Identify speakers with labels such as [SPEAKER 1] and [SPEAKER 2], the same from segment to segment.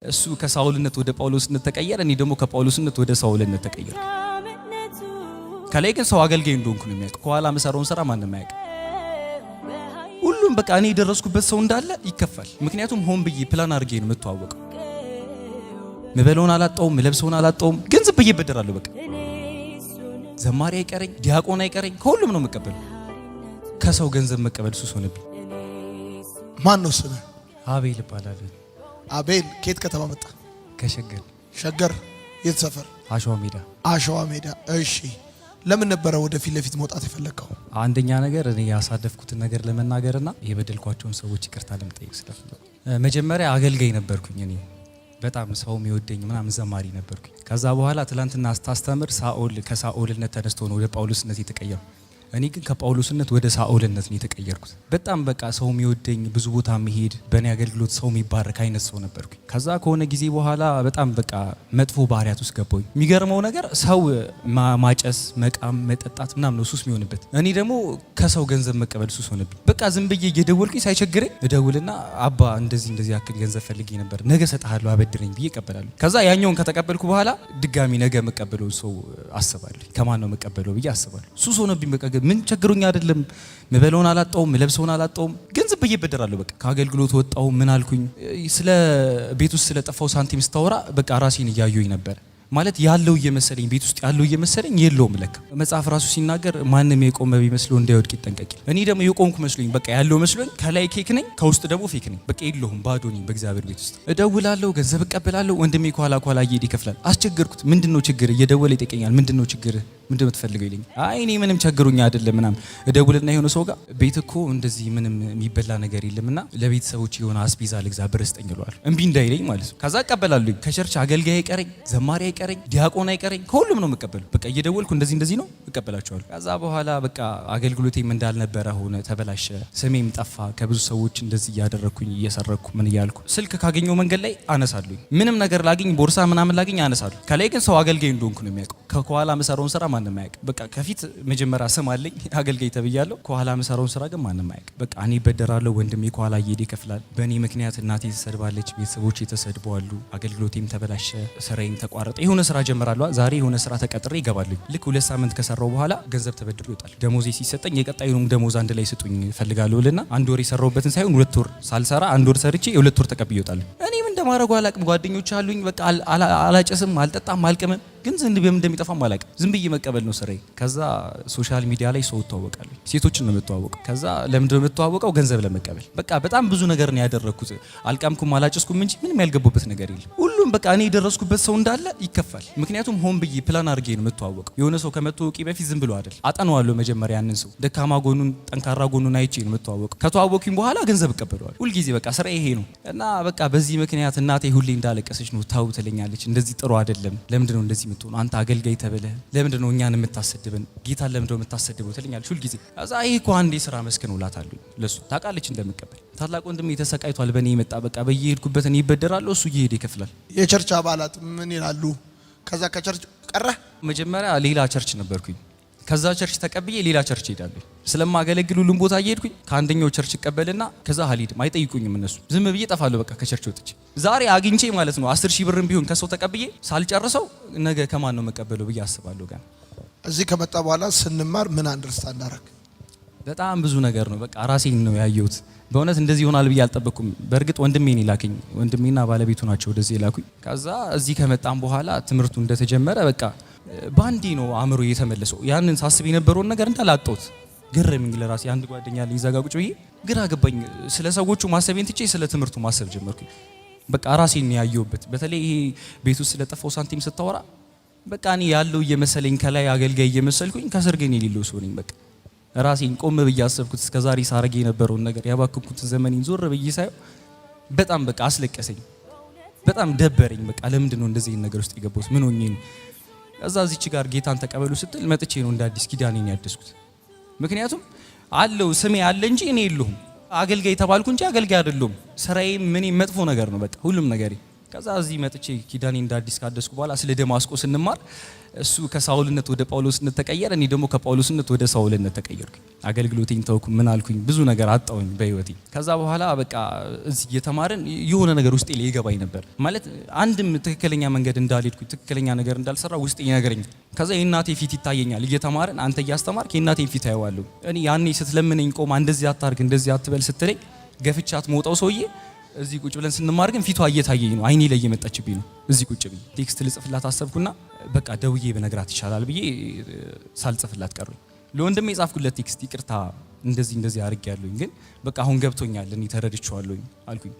[SPEAKER 1] እሱ ከሳውልነት ወደ ጳውሎስነት ተቀየረ። እኔ ደግሞ ከጳውሎስነት ወደ ሳውልነት ተቀየርኩ። ከላይ ግን ሰው አገልጋይ እንደሆንኩ ነው የሚያውቀው። ከኋላ መሰራውን ስራ ማንም አያውቅ። ሁሉም በቃ እኔ የደረስኩበት ሰው እንዳለ ይከፋል። ምክንያቱም ሆን ብዬ ፕላን አድርጌ ነው የምተዋወቀው። ምበለውን አላጣውም፣ ምለብሰውን አላጣውም፣ ግን ዝም ብዬ እበደራለሁ። በቃ ዘማሪ አይቀረኝ፣ ዲያቆን አይቀረኝ፣ ከሁሉም ነው የምቀበለው። ከሰው ገንዘብ መቀበል ሱስ ሆነብኝ።
[SPEAKER 2] ማን ነው ስምህ?
[SPEAKER 1] አቤል እባላለሁ።
[SPEAKER 2] አቤል ከየት ከተማ መጣ?
[SPEAKER 1] ከሸገር።
[SPEAKER 2] ሸገር የት ሰፈር?
[SPEAKER 1] አሸዋ ሜዳ።
[SPEAKER 2] አሸዋ ሜዳ። እሺ ለምን ነበረ ወደ ፊት ለፊት መውጣት የፈለከው?
[SPEAKER 1] አንደኛ ነገር እኔ ያሳደፍኩትን ነገር ለመናገርና የበደልኳቸውን ሰዎች ይቅርታ ለመጠየቅ ስለፈለኩ። መጀመሪያ አገልጋይ ነበርኩኝ። እኔ በጣም ሰው የሚወደኝ ምናምን ዘማሪ ነበርኩኝ። ከዛ በኋላ ትላንትና አስተምር ሳኦል ከሳኦልነት ተነስቶ ነው ወደ ጳውሎስነት የተቀየረው። እኔ ግን ከጳውሎስነት ወደ ሳኦልነት ነው የተቀየርኩት። በጣም በቃ ሰው የሚወደኝ ብዙ ቦታ መሄድ በእኔ አገልግሎት ሰው የሚባረክ አይነት ሰው ነበርኩኝ። ከዛ ከሆነ ጊዜ በኋላ በጣም በቃ መጥፎ ባህሪያት ውስጥ ገባሁኝ። የሚገርመው ነገር ሰው ማጨስ፣ መቃም፣ መጠጣት ምናምን ነው ሱስ የሚሆንበት። እኔ ደግሞ ከሰው ገንዘብ መቀበል ሱስ ሆነብኝ። በቃ ዝም ብዬ እየደወልኩኝ ሳይቸግረኝ እደውልና አባ እንደዚህ ያክል ገንዘብ ፈልጌ ነበር፣ ነገ እሰጥሃለሁ አበድረኝ ብዬ እቀበላለሁ። ከዛ ያኛውን ከተቀበልኩ በኋላ ድጋሚ ነገ መቀበለው ሰው አስባለሁ። ከማን ነው መቀበለው ብዬ አስባለሁ። ሱስ ሆነብኝ። በቃ ምን ቸግሮኝ አይደለም፣ ምበለውን አላጣውም፣ ምለብሰውን አላጣውም፣ ግን ዝም ብዬ እበደራለሁ። በቃ ከአገልግሎት ወጣው። ምን አልኩኝ? ስለ ቤት ውስጥ ስለጠፋው ሳንቲም ስታወራ በቃ ራሴን እያየሁኝ ነበር። ማለት ያለው እየመሰለኝ ቤት ውስጥ ያለው እየመሰለኝ የለውም። ለካ መጽሐፍ ራሱ ሲናገር ማንም የቆመ ቢመስለው እንዳይወድቅ ይጠንቀቅ። እኔ ደግሞ የቆምኩ መስሎኝ በቃ ያለው መስሎኝ ከላይ ኬክ ነኝ፣ ከውስጥ ደግሞ ፌክ ነኝ። በቃ የለሁም፣ ባዶ ነኝ። በእግዚአብሔር ቤት ውስጥ እደውላለሁ፣ ገንዘብ እቀበላለሁ። ወንድሜ ከኋላ እየሄደ ይከፍላል። አስቸገርኩት። ምንድነው ችግር? እየደወለ ይጠይቀኛል። ምንድነው ችግር? ምንድነው የምትፈልገው ይለኛል። አይ እኔ ምንም ቸግሮኝ አይደለም ምናምን። እደውልና የሆነ ሰው ጋር ቤት እኮ እንደዚህ ምንም የሚበላ ነገር የለምና ለቤተሰቦች የሆነ አስቤዛ ልግዛ ብር ስጠኝ እለዋለሁ። እምቢ እንዳይለኝ ማለት ነው። ከዛ እቀበላለሁ። ከቸርች አገልጋይ አይቀረኝ፣ ዘማሪ አይቀረኝ፣ ዲያቆን አይቀረኝ፣ ከሁሉም ነው የምቀበለው። በቃ እየደወልኩ እንደዚህ ነው እቀበላቸዋለሁ። ከዛ በኋላ በቃ አገልግሎቴም እንዳልነበረ ሆነ፣ ተበላሸ፣ ስሜም ጠፋ። ከብዙ ሰዎች እንደዚህ እያደረኩኝ እየሰረኩ ምን እያልኩ ስልክ ካገኘው መንገድ ላይ አነሳለሁ። ምንም ነገር ላገኝ፣ ቦርሳ ምናምን ላገኝ አነሳለሁ። ከላይ ግን ሰው አገልጋይ እንደሆንኩ ነው የሚያውቀው። ከኋላ መሰራውን ስራ ማንም አያውቅ። በቃ ከፊት መጀመሪያ ስም አለኝ አገልጋይ ተብያለሁ። ከኋላ መሰራውን ስራ ግን ማንም አያውቅ። በቃ እኔ እበደራለሁ፣ ወንድሜ ከኋላ እየሄደ ይከፍላል። በእኔ ምክንያት እናቴ ተሰድባለች፣ ቤተሰቦቼ ተሰድበዋሉ፣ አገልግሎቴም ተበላሸ፣ ስራዬም ተቋረጠ። የሆነ ስራ ጀምራለሁ። ዛሬ የሆነ ስራ ተቀጥሬ ይገባልኝ። ልክ 2 ሳምንት ከሰራው በኋላ ገንዘብ ተበድሮ ይወጣል። ደሞዜ ሲሰጠኝ የቀጣዩንም ደሞዝ አንድ ላይ ስጡኝ ፈልጋለሁ ልና 1 ወር የሰራውበትን ሳይሆን 2 ወር ሳልሰራ 1 ወር ሰርቼ የ2 ወር ተቀብዬ ይወጣል። እኔም እንደማረጉ አላቅም። ጓደኞች አሉኝ። በቃ አላጨስም፣ አልጠጣም፣ አልቅምም፣ ግን ዝንብ እንደሚጠፋም አላቅም። ዝም ብዬ መቀበል ነው ስራዬ። ከዛ ሶሻል ሚዲያ ላይ ሰው ተዋወቃለሁ። ሴቶችን ነው የምተዋወቀው። ከዛ ለምንድነው የምተዋወቀው? ገንዘብ ለመቀበል። በቃ በጣም ብዙ ነገር ነው ያደረኩት። አልቃምኩም፣ አላጨስኩም እንጂ ምንም ያልገባበት ነገር የለም። ሁሉም በቃ እኔ የደረስኩበት ሰው እንዳለ ይከፋል። ምክንያቱም ሆን ብዬ ፕላን አድርጌ ነው የምተዋወቀው። የሆነ ሰው ከመተዋወቂ በፊት ዝም ብሎ አይደል፣ አጠናዋለሁ መጀመሪያ ያንን ሰው ደካማ ጎኑን፣ ጠንካራ ጎኑን አይቼ ነው የምተዋወቀው። ከተዋወኩኝ በኋላ ገንዘብ እቀበለዋለሁ። ሁልጊዜ በቃ ስራ ይሄ ነው እና በቃ በዚህ ምክንያት እናቴ ሁሌ እንዳለቀሰች ነው። ታው ትለኛለች፣ እንደዚህ ጥሩ አይደለም፣ ለምንድነው እንደዚህ የምትሆነው? አንተ አገልጋይ ተብለህ ለምንድነው እኛን የምታሰድበን? ጌታን ለምንድነው የምታሰድበው ትለኛለች ሁልጊዜ። ከዛ ይሄ እኮ አንዴ ስራ መስክ ነው እላታለሁ። ለሱ ታውቃለች እንደምቀበል። ታላቅ ወንድሜ ተሰቃይቷል በእኔ የመጣ በቃ በየሄድኩበት እኔ ይበደራለሁ፣ እሱ እየሄደ ይከፍላል።
[SPEAKER 2] የቸርች አባላት ምን ይላሉ? ከዛ ከቸርች ቀረ።
[SPEAKER 1] መጀመሪያ ሌላ ቸርች ነበርኩኝ። ከዛ ቸርች ተቀብዬ ሌላ ቸርች ሄዳለሁ። ስለማገለግል ሁሉም ቦታ እየሄድኩኝ ከአንደኛው ቸርች እቀበልና ከዛ አልሄድም፣ አይጠይቁኝም እነሱ። ዝም ብዬ ጠፋለሁ በቃ ከቸርች ወጥቼ። ዛሬ አግኝቼ ማለት ነው 10,000 ብርም ቢሆን ከሰው ተቀብዬ ሳልጨርሰው ነገ ከማን ነው መቀበለው ብዬ አስባለሁ። ጋር
[SPEAKER 2] እዚህ ከመጣ በኋላ ስንማር ምን አንደርስታንድ አደረግ?
[SPEAKER 1] በጣም ብዙ ነገር ነው። በቃ ራሴን ነው ያየሁት። በእውነት እንደዚህ ይሆናል ብዬ አልጠበቅኩም። በእርግጥ ወንድሜን ይላከኝ፣ ወንድሜና ባለቤቱ ናቸው ወደዚህ ይላኩኝ። ከዛ እዚህ ከመጣም በኋላ ትምህርቱ እንደተጀመረ በቃ ባንዲ ነው አእምሮ የተመለሰው። ያንን ሳስብ የነበረውን ነገር እንዳላጣሁት ገረመኝ ለራሴ። አንድ ጓደኛ ላይ ይዘጋጉጭ ብዬ ግራ ገባኝ። ስለ ሰዎቹ ማሰቤን ትቼ ስለ ትምህርቱ ማሰብ ጀመርኩኝ። በቃ ራሴን ያየሁበት። በተለይ ይሄ ቤት ውስጥ ስለጠፋው ሳንቲም ስታወራ በቃ እኔ ያለው እየመሰለኝ ከላይ አገልጋይ እየመሰልኩኝ ከስር ግን የሌለው ሰው ነኝ። በቃ ራሴን ቆም ብዬ አሰብኩት። እስከዛሬ ሳረግ የነበረውን ነገር ያባከንኩት ዘመኔን ዞር ብዬ ሳየው በጣም በቃ አስለቀሰኝ። በጣም ደበረኝ። በቃ ለምንድን ነው እንደዚህ ነገር ውስጥ የገባሁት? ምን ሆኜ ነው? እዛ እዚች ጋር ጌታን ተቀበሉ ስትል መጥቼ ነው እንደ አዲስ ኪዳኔን ያደስኩት። ምክንያቱም አለው ስሜ አለ እንጂ እኔ የለሁም። አገልጋይ ተባልኩ እንጂ አገልጋይ አይደለሁም። ስራዬ ምን መጥፎ ነገር ነው። በቃ ሁሉም ነገር ከዛ እዚህ መጥቼ ኪዳኔ እንደ አዲስ ካደስኩ በኋላ ስለ ደማስቆ ስንማር እሱ ከሳውልነት ወደ ጳውሎስነት ተቀየረ፣ እኔ ደግሞ ከጳውሎስነት ወደ ሳውልነት ተቀየርኩ። አገልግሎቴን ተውኩ፣ ምን አልኩኝ፣ ብዙ ነገር አጣውኝ በህይወቴ። ከዛ በኋላ በቃ እዚህ እየተማርን የሆነ ነገር ውስጤ ላይ ይገባኝ ነበር። ማለት አንድም ትክክለኛ መንገድ እንዳልሄድኩ ትክክለኛ ነገር እንዳልሰራ ውስጤ ይነግረኛል። ከዛ የእናቴ ፊት ይታየኛል። እየተማርን አንተ እያስተማርክ የእናቴን ፊት አየዋለሁ። እኔ ያኔ ስትለምነኝ ቆማ እንደዚህ አታርግ እንደዚህ አትበል ስትለኝ ገፍቻት መውጣው ሰውዬ እዚህ ቁጭ ብለን ስንማር ግን ፊቷ እየታየኝ ነው፣ አይኔ ላይ እየመጣችብኝ ነው። እዚህ ቁጭ ብዬ ቴክስት ልጽፍላት አሰብኩና በቃ ደውዬ በነግራት ይሻላል ብዬ ሳልጽፍላት ቀሩኝ። ለወንድሜ የጻፍኩለት ቴክስት ይቅርታ እንደዚህ አድርጌያለሁኝ፣ ግን በቃ አሁን ገብቶኛል፣ እኔ ተረድቼዋለሁኝ አልኩኝ።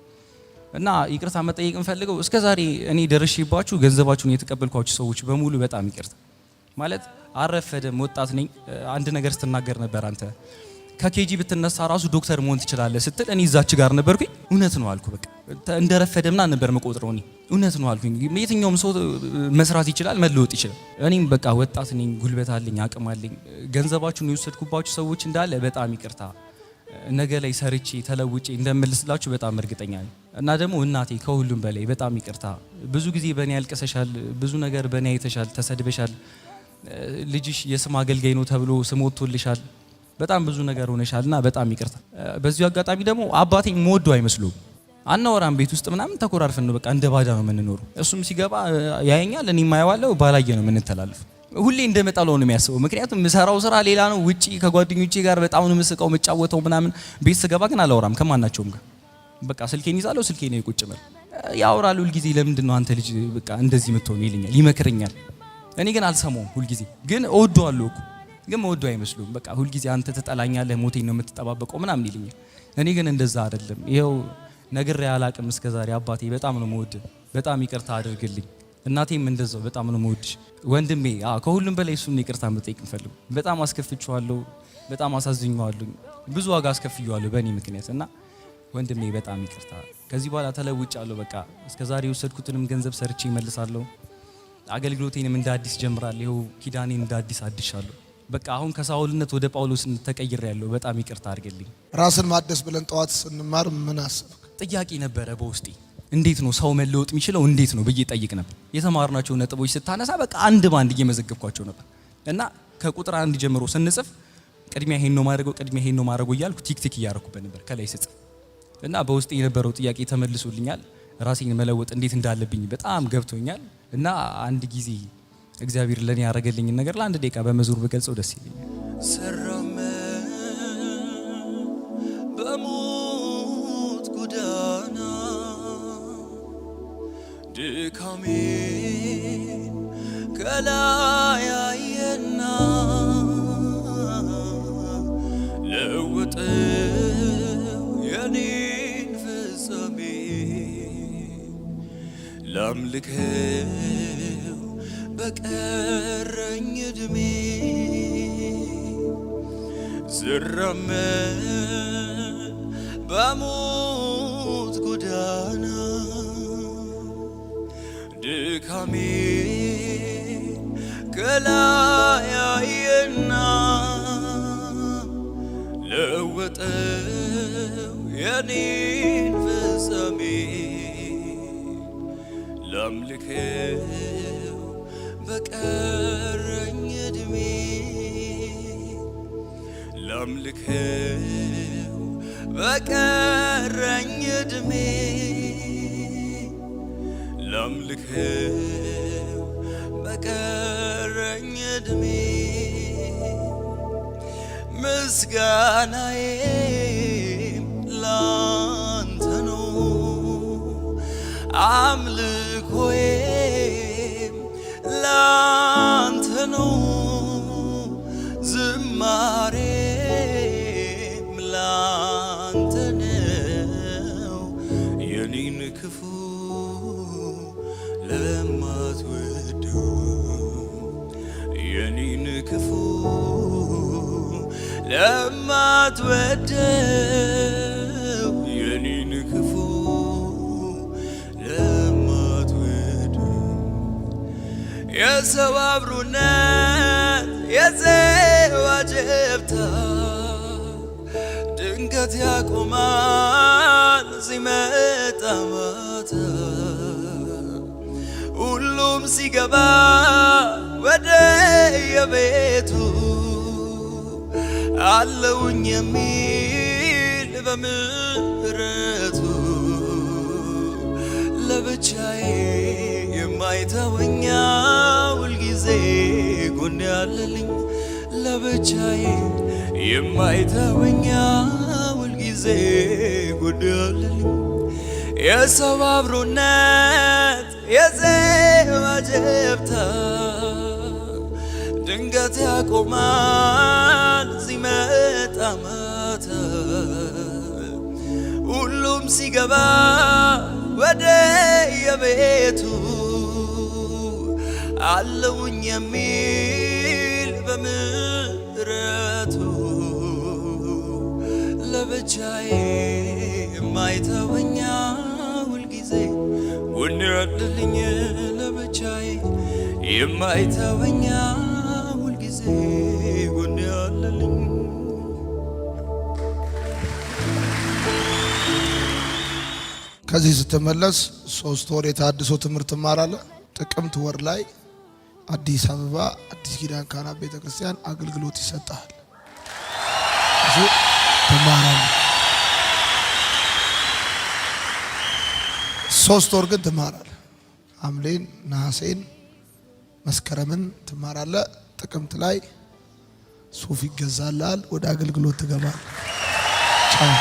[SPEAKER 1] እና ይቅርታ መጠየቅ እንፈልገው እስከዛሬ እኔ ደርሼባችሁ ገንዘባችሁን የተቀበልኳችሁ ሰዎች በሙሉ በጣም ይቅርታ። ማለት አረፈደም፣ ወጣት ነኝ። አንድ ነገር ስትናገር ነበር አንተ ከኬጂ ብትነሳ ራሱ ዶክተር መሆን ትችላለህ ስትል እኔ እዛች ጋር ነበርኩኝ። እውነት ነው አልኩ። በቃ እንደረፈደምና ነበር መቆጥረው። እኔ እውነት ነው አልኩኝ። የትኛውም ሰው መስራት ይችላል፣ መለወጥ ይችላል። እኔም በቃ ወጣት ነኝ፣ ጉልበት አለኝ፣ አቅም አለኝ። ገንዘባችሁን የወሰድኩባችሁ ሰዎች እንዳለ በጣም ይቅርታ። ነገ ላይ ሰርቼ ተለውጬ እንደምልስላችሁ በጣም እርግጠኛ ነኝ። እና ደግሞ እናቴ ከሁሉም በላይ በጣም ይቅርታ። ብዙ ጊዜ በእኔ ያልቀሰሻል፣ ብዙ ነገር በእኔ አይተሻል፣ ተሰድበሻል። ልጅሽ የስም አገልጋይ ነው ተብሎ ስም ወጥቶልሻል። በጣም ብዙ ነገር ሆነሻልና በጣም ይቅርታ። በዚሁ አጋጣሚ ደግሞ አባቴ ሞዶ አይመስሉም። አናወራም ቤት ውስጥ ምናምን ተኮራርፈን ነው በቃ እንደ ባዳ ነው የምንኖረው። እሱም ሲገባ ያየኛል፣ እኔ ማየዋለው፣ ባላየ ነው የምንተላለፍ። ሁሌ እንደመጣለው ነው የሚያስበው። ምክንያቱም ምሰራው ስራ ሌላ ነው። ውጪ ከጓደኞቼ ጋር በጣም ነው የምስቀው የምጫወተው ምናምን። ቤት ስገባ ግን አላወራም ከማናቸውም ጋር። በቃ ስልኬን ይዛለው፣ ስልኬን ነው ቁጭ ብለን ያወራሉ። ሁልጊዜ ለምንድን ነው አንተ ልጅ በቃ እንደዚህ የምትሆነው ይለኛል፣ ይመክረኛል። እኔ ግን አልሰማውም። ሁልጊዜ ግን እወደዋለሁ እኮ ግን መወዱ አይመስሉም። በቃ ሁል ጊዜ አንተ ትጠላኛለህ፣ ሞቴን ነው የምትጠባበቀው ምናምን ይልኛል። እኔ ግን እንደዛ አይደለም። ይሄው ነግሬ አላቅም እስከዛሬ። አባቴ በጣም ነው መወድ፣ በጣም ይቅርታ አድርግልኝ። እናቴም እንደዛው በጣም ነው መወድሽ። ወንድሜ ከሁሉም በላይ እሱን ይቅርታ መጠየቅ እንፈልግ። በጣም አስከፍቼዋለሁ፣ በጣም አሳዝኜዋለሁ፣ ብዙ ዋጋ አስከፍዬዋለሁ በእኔ ምክንያት እና ወንድሜ በጣም ይቅርታ። ከዚህ በኋላ ተለውጫለሁ። በቃ እስከዛሬ የወሰድኩትንም ገንዘብ ሰርቼ እመልሳለሁ። አገልግሎቴንም እንደ አዲስ ጀምራለሁ። ይሄው ኪዳኔን እንደ አዲስ አድሻለሁ። በቃ አሁን ከሳውልነት ወደ ጳውሎስነት ተቀይሬያለሁ። በጣም ይቅርታ አድርግልኝ።
[SPEAKER 2] ራስን ማደስ ብለን ጠዋት ስንማር ምን አሰብክ?
[SPEAKER 1] ጥያቄ ነበረ በውስጤ። እንዴት ነው ሰው መለወጥ የሚችለው እንዴት ነው ብዬ ጠይቅ ነበር። የተማርናቸው ነጥቦች ስታነሳ በቃ አንድ ባንድ እየመዘገብኳቸው ነበር እና ከቁጥር 1 ጀምሮ ስንጽፍ ቅድሚያ ይሄን ነው ማድረገው፣ ቅድሚያ ይሄን ነው ማድረገው እያልኩ ቲክ እያደረኩበት ነበር ከላይ ስጽፍ እና በውስጤ የነበረው ጥያቄ ተመልሶልኛል። ራሴን መለወጥ እንዴት እንዳለብኝ በጣም ገብቶኛል እና አንድ ጊዜ እግዚአብሔር ለኔ ያደረገልኝ ነገር ለአንድ ደቂቃ በመዝሙር በገልጸው ደስ ይለኛል።
[SPEAKER 3] ሰራም በሞት ጎዳና ድካሜን ከላይ አየና ለውጠው የኔን ፍጻሜ ላምልከው በቀረኝ እድሜ ስራመድ በሞት ጎዳና ድካሜን ከላይ አየና ለወጠው የኔን ፍጻሜ ላምልከው በቀረኝ እድሜ ላምልከው በቀረኝ እድሜ ላምልከው በቀረኝ እድሜ ምስጋናዬም ላንተ ነው አምልኮዬም ላንተ ነው ዝማሬም ላንተ ነው የኔን ክፉ ለማትወደው የኔን ክፉ ለማትወደው የኔን ክፉ ለማትወደው የሰው አብሮነት የሰው አጀብታ ድንገት ያቆማል ሲመጣ ማታ ሲገባ ወደ የቤቱ አለውኝ የሚል በምሕረቱ ለብቻዬ የማይተወኝ ሁልጊዜ ጎኔ ያለልኝ ለብቻዬ የማይተወኝ ሁልጊዜ ጎኔ ያለልኝ የሰው አብሮነት የዜማ ጀብታ ድንገት ያቆማል ሲመጣ ማታ ሁሉም ሲገባ ወደ የቤቱ አለውኝ የሚል በምሕረቱ ለብቻዬ የማይተወኝ ሁልጊዜ ጎኔ ያለልኝ ለብቻዬ የማይተወኝ ሁልጊዜ ጎኔ ያለልኝ
[SPEAKER 2] ከዚህ ስትመለስ 3 ወር የታድሶ ትምህርት ትማራለህ። ጥቅምት ወር ላይ አዲስ አበባ አዲስ ኪዳን ካህናት ቤተክርስቲያን አገልግሎት ይሰጣል። እሱ ትማራለህ። 3 ወር ግን ትማራለህ። ሐምሌን፣ ነሐሴን፣ መስከረምን ትማራለህ። ጥቅምት ላይ ሱፍ ይገዛልሃል። ወደ አገልግሎት ትገባለህ። ቻው